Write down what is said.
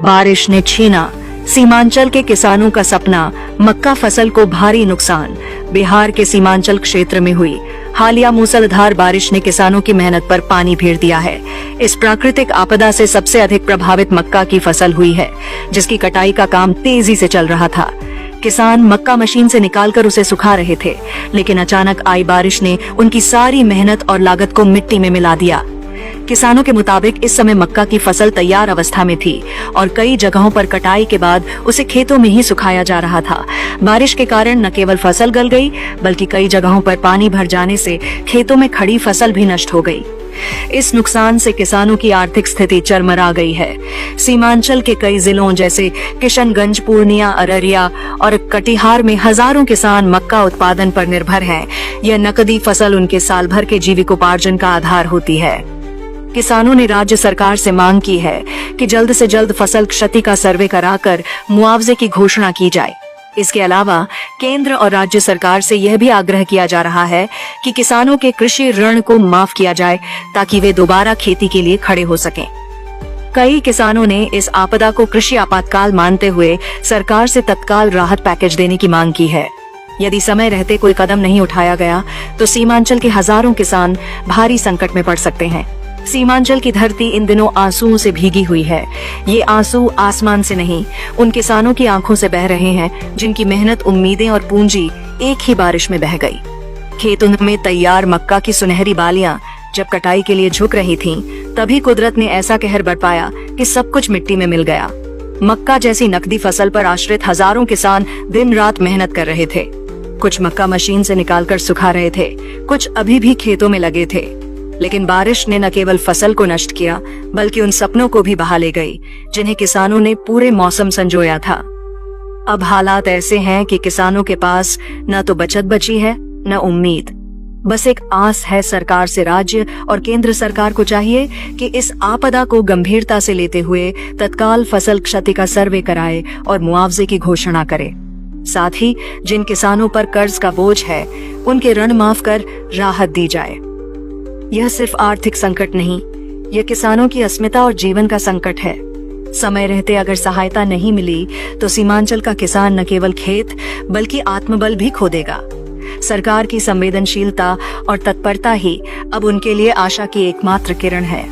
बारिश ने छीना सीमांचल के किसानों का सपना, मक्का फसल को भारी नुकसान। बिहार के सीमांचल क्षेत्र में हुई हालिया मूसलाधार बारिश ने किसानों की मेहनत पर पानी फेर दिया है। इस प्राकृतिक आपदा से सबसे अधिक प्रभावित मक्का की फसल हुई है, जिसकी कटाई का काम तेजी से चल रहा था। किसान मक्का मशीन से निकालकर उसे सुखा रहे थे, लेकिन अचानक आई बारिश ने उनकी सारी मेहनत और लागत को मिट्टी में मिला दिया। किसानों के मुताबिक इस समय मक्का की फसल तैयार अवस्था में थी और कई जगहों पर कटाई के बाद उसे खेतों में ही सुखाया जा रहा था। बारिश के कारण न केवल फसल गल गई, बल्कि कई जगहों पर पानी भर जाने से खेतों में खड़ी फसल भी नष्ट हो गई। इस नुकसान से किसानों की आर्थिक स्थिति चरमरा गई है। सीमांचल के कई जिलों जैसे किशनगंज, पूर्णिया, अररिया और कटिहार में हजारों किसान मक्का उत्पादन पर निर्भर हैं। यह नकदी फसल उनके साल भर के जीविकोपार्जन का आधार होती है। किसानों ने राज्य सरकार से मांग की है कि जल्द से जल्द फसल क्षति का सर्वे कराकर मुआवजे की घोषणा की जाए। इसके अलावा केंद्र और राज्य सरकार से यह भी आग्रह किया जा रहा है कि किसानों के कृषि ऋण को माफ किया जाए, ताकि वे दोबारा खेती के लिए खड़े हो सकें। कई किसानों ने इस आपदा को कृषि आपातकाल मानते हुए सरकार से तत्काल राहत पैकेज देने की मांग की है। यदि समय रहते कोई कदम नहीं उठाया गया तो सीमांचल के हजारों किसान भारी संकट में पड़ सकते हैं। सीमांचल की धरती इन दिनों आंसुओं से भीगी हुई है। ये आंसू आसमान से नहीं, उन किसानों की आंखों से बह रहे हैं जिनकी मेहनत, उम्मीदें और पूंजी एक ही बारिश में बह गई। खेतों में तैयार मक्का की सुनहरी बालियां जब कटाई के लिए झुक रही थीं, तभी कुदरत ने ऐसा कहर बरपाया कि सब कुछ मिट्टी में मिल गया। मक्का जैसी नकदी फसल पर आश्रित हजारों किसान दिन रात मेहनत कर रहे थे। कुछ मक्का मशीन से निकालकर सुखा रहे थे, कुछ अभी भी खेतों में लगे थे। लेकिन बारिश ने न केवल फसल को नष्ट किया, बल्कि उन सपनों को भी बहा ले गई जिन्हें किसानों ने पूरे मौसम संजोया था। अब हालात ऐसे हैं कि किसानों के पास न तो बचत बची है, न उम्मीद। बस एक आस है। सरकार से राज्य और केंद्र सरकार को चाहिए कि इस आपदा को गंभीरता से लेते हुए तत्काल फसल क्षति का सर्वे कराए और मुआवजे की घोषणा करे। साथ ही जिन किसानों पर कर्ज का बोझ है, उनके ऋण माफ कर राहत दी जाए। यह सिर्फ आर्थिक संकट नहीं, यह किसानों की अस्मिता और जीवन का संकट है। समय रहते अगर सहायता नहीं मिली तो सीमांचल का किसान न केवल खेत बल्कि आत्मबल भी खो देगा। सरकार की संवेदनशीलता और तत्परता ही अब उनके लिए आशा की एकमात्र किरण है।